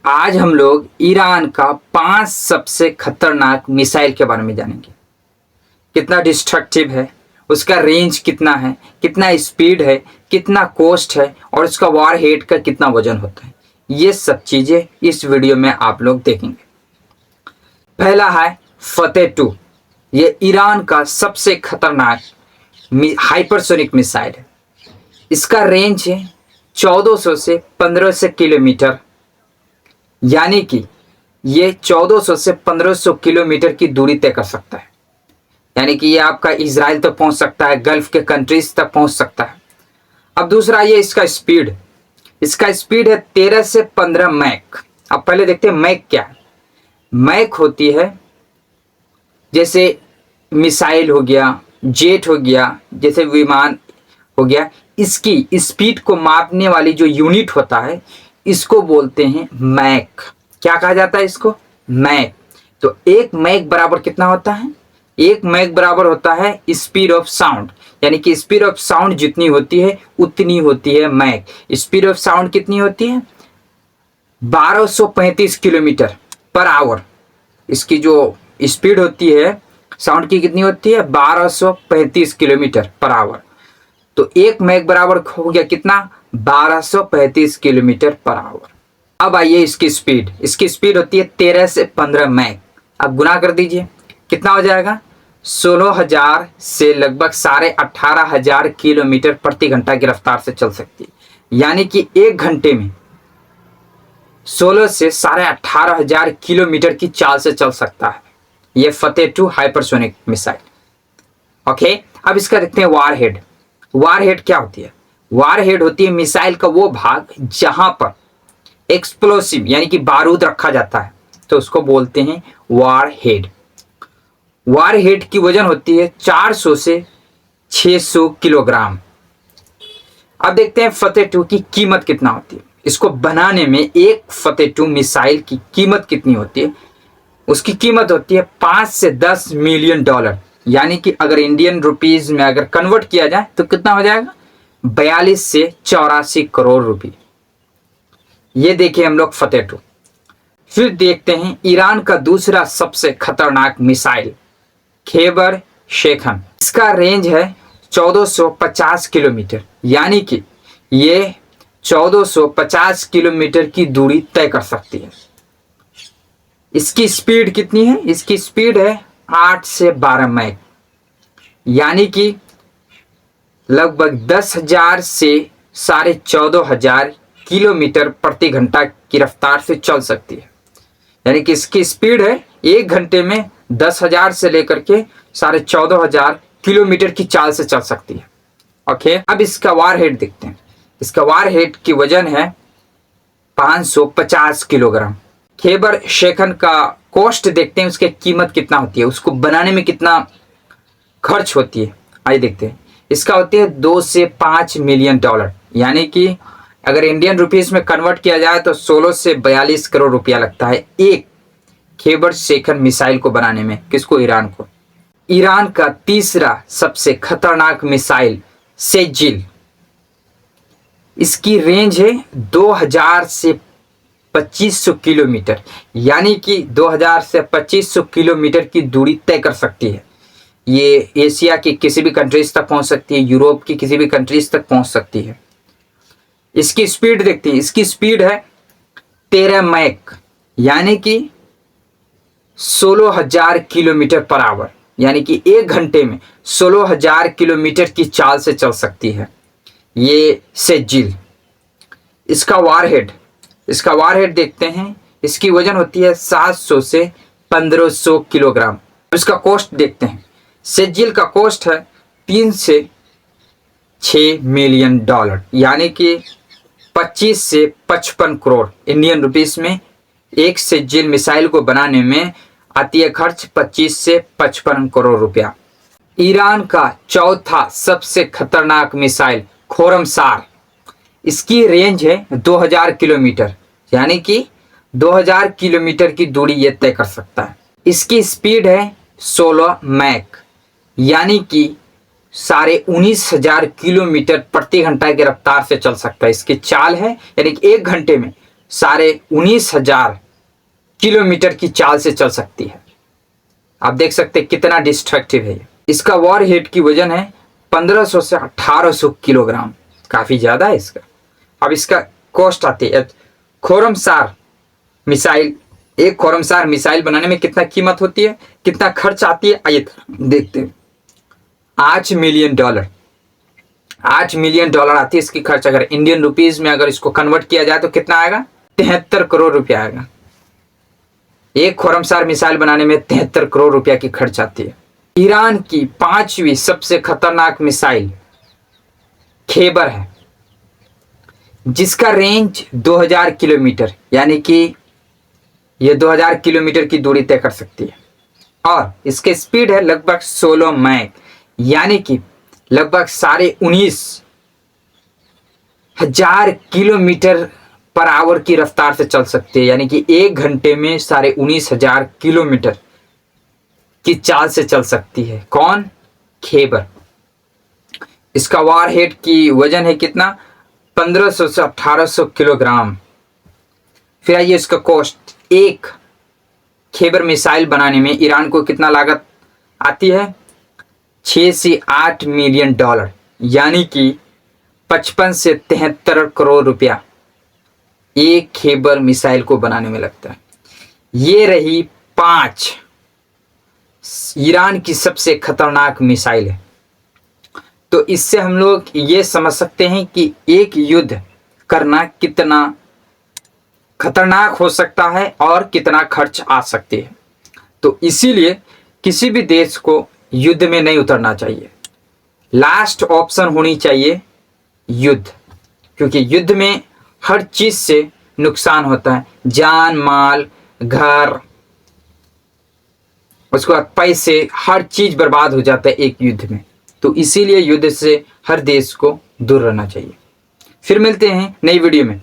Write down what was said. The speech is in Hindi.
आज हम लोग ईरान का 5 सबसे खतरनाक मिसाइल के बारे में जानेंगे। कितना डिस्ट्रक्टिव है, उसका रेंज कितना है, कितना स्पीड है, कितना कॉस्ट है और उसका वॉर हेड का कितना वजन होता है। ये सब चीजें इस वीडियो में आप लोग देखेंगे। पहला है फतेह 2। ये ईरान का सबसे खतरनाक हाइपरसोनिक मिसाइल है। इसका रेंज है 1400 से 1500 किलोमीटर, यानी कि ये 1400 से 1500 किलोमीटर की दूरी तय कर सकता है। यानी कि ये आपका इजराइल तक पहुंच सकता है, गल्फ के कंट्रीज तक पहुंच सकता है। अब दूसरा ये इसका स्पीड है 13 से 15 मैक। अब पहले देखते हैं मैक क्या है। मैक होती है जैसे मिसाइल हो गया, जेट हो गया, जैसे विमान हो गया, इसकी स्पीड को मापने वाली जो यूनिट होता है इसको बोलते हैं मैक। क्या कहा जाता है इसको? मैक। तो एक मैक बराबर कितना होता है? एक मैक बराबर होता है स्पीड ऑफ साउंड। यानी कि स्पीड ऑफ साउंड जितनी होती है उतनी होती है मैक। स्पीड ऑफ साउंड कितनी होती है? 1235 किलोमीटर पर आवर। इसकी जो स्पीड होती है साउंड की कितनी होती है? 1235 किलोमीटर पर आवर। तो एक मैक बराबर हो गया कितना? 1235 किलोमीटर पर आवर। अब आइए इसकी स्पीड होती है 13 से 15 मैक। अब गुना कर दीजिए, कितना हो जाएगा? 16,000 से लगभग 18,500 किलोमीटर प्रति घंटा की रफ्तार से चल सकती है। यानी कि एक घंटे में 16 से 18,500 किलोमीटर की चाल से चल सकता है यह फतेह 2 हाइपरसोनिक मिसाइल। ओके, अब इसका देखते हैं वारहेड। वारहेड क्या होती है? वारहेड होती है मिसाइल का वो भाग जहां पर एक्सप्लोसिव यानी कि बारूद रखा जाता है, तो उसको बोलते हैं वारहेड। वारहेड की वजन होती है 400 से 600 किलोग्राम। अब देखते हैं फतेह 2 की कीमत कितना होती है। इसको बनाने में एक फतेह 2 मिसाइल की कीमत कितनी होती है? उसकी कीमत होती है 5 से 10 मिलियन डॉलर। यानी कि अगर इंडियन रुपीज में अगर कन्वर्ट किया जाए तो कितना हो जाएगा? 42 से 84 करोड़ रुपए। ये देखिए हम लोग फतेह 2। फिर देखते हैं ईरान का दूसरा सबसे खतरनाक मिसाइल खैबर शेखन। इसका रेंज है 1450 किलोमीटर। यानी कि ये 1450 किलोमीटर की दूरी तय कर सकती है। इसकी स्पीड कितनी है? इसकी स्पीड है 8 से 12 मैक। यानी कि लगभग 10,000 से 14,500 किलोमीटर प्रति घंटा की रफ्तार से चल सकती है। यानी कि इसकी स्पीड है एक घंटे में 10,000 से लेकर के 14,500 किलोमीटर की चाल से चल सकती है। ओके, अब इसका वारहेड देखते हैं। इसका वारहेड की वजन है 550 किलोग्राम। खैबर शेखन का कॉस्ट देखते हैं, उसकी कीमत कितना होती है, उसको बनाने में कितना खर्च होती है। आइए देखते हैं। इसका होती है 2 से 5 मिलियन डॉलर। यानी कि अगर इंडियन रुपीस में कन्वर्ट किया जाए तो 16 से 42 करोड़ रुपया लगता है एक खैबर शेखन मिसाइल को बनाने में। किसको? ईरान को। ईरान का तीसरा सबसे खतरनाक मिसाइल सेजिल। इसकी रेंज है 2000 से 2500 किलोमीटर। यानी कि 2000 से 2500 किलोमीटर की दूरी तय कर सकती है। ये एशिया की किसी भी कंट्रीज तक पहुंच सकती है, यूरोप की किसी भी कंट्रीज तक पहुंच सकती है। इसकी स्पीड देखते हैं। इसकी स्पीड है 13 मैक। यानी कि 16,000 किलोमीटर पर आवर। यानी कि एक घंटे में 16,000 किलोमीटर की चाल से चल सकती है ये सेजिल। इसका वारहेड देखते हैं। इसकी वजन होती है 700 से 1500 किलोग्राम। इसका कॉस्ट देखते हैं। सेजिल का कॉस्ट है 3 से 6 मिलियन डॉलर। यानी कि 25 से 55 करोड़ इंडियन रुपीस में। एक सेजिल मिसाइल को बनाने में आती है खर्च 25 से 55 करोड़ रुपया। ईरान का चौथा सबसे खतरनाक मिसाइल खोरमसार। इसकी रेंज है 2000 किलोमीटर। यानी कि 2000 किलोमीटर की दूरी यह तय कर सकता है। इसकी स्पीड है 16 मैक। यानी कि 19,500 किलोमीटर प्रति घंटा की रफ्तार से चल सकता है। इसकी चाल है यानी कि एक घंटे में 19,500 किलोमीटर की चाल से चल सकती है। आप देख सकते हैं कितना डिस्ट्रक्टिव है। इसका वॉर हेड की वजन है 1500 से 1800 किलोग्राम, काफी ज्यादा है इसका। अब इसका कॉस्ट आती है खोरमसार मिसाइल। एक खोरमसार मिसाइल बनाने में कितना कीमत होती है, कितना खर्च आती है, आइए देखते हैं। $8 मिलियन, $8 मिलियन आती है इसकी खर्च। अगर इंडियन रुपीज में अगर इसको कन्वर्ट किया जाए तो कितना आएगा, 73 करोड़ रुपया आएगा। एक खोरमसार मिसाइल बनाने में 73 करोड़ रुपया की खर्च आती है। ईरान की 5वीं सबसे खतरनाक मिसाइल खैबर है, जिसका रेंज 2000 किलोमीटर, यानी कि यह 2000 किलोमीटर की दूरी तय कर सकती है। और इसके स्पीड है लगभग 16 मैक, यानी कि लगभग 19,500 किलोमीटर पर आवर की रफ्तार से चल सकती है, यानी कि 1 घंटे में 19,500 किलोमीटर की चाल से चल सकती है। कौन? खैबर। इसका वॉर हेड की वजन है कितना, 1500 से 1800 किलोग्राम। फिर आइए इसका कॉस्ट। एक खैबर मिसाइल बनाने में ईरान को कितना लागत आती है, 6 से 8 मिलियन डॉलर, यानी कि 55 से 73 करोड़ रुपया एक खैबर मिसाइल को बनाने में लगता है। ये रही 5 ईरान की सबसे खतरनाक मिसाइल है। तो इससे हम लोग ये समझ सकते हैं कि एक युद्ध करना कितना खतरनाक हो सकता है और कितना खर्च आ सकती है। तो इसीलिए किसी भी देश को युद्ध में नहीं उतरना चाहिए। लास्ट ऑप्शन होनी चाहिए युद्ध, क्योंकि युद्ध में हर चीज से नुकसान होता है, जान माल, घर, उसके बाद पैसे, हर चीज बर्बाद हो जाता है एक युद्ध में। तो इसीलिए युद्ध से हर देश को दूर रहना चाहिए। फिर मिलते हैं नई वीडियो में।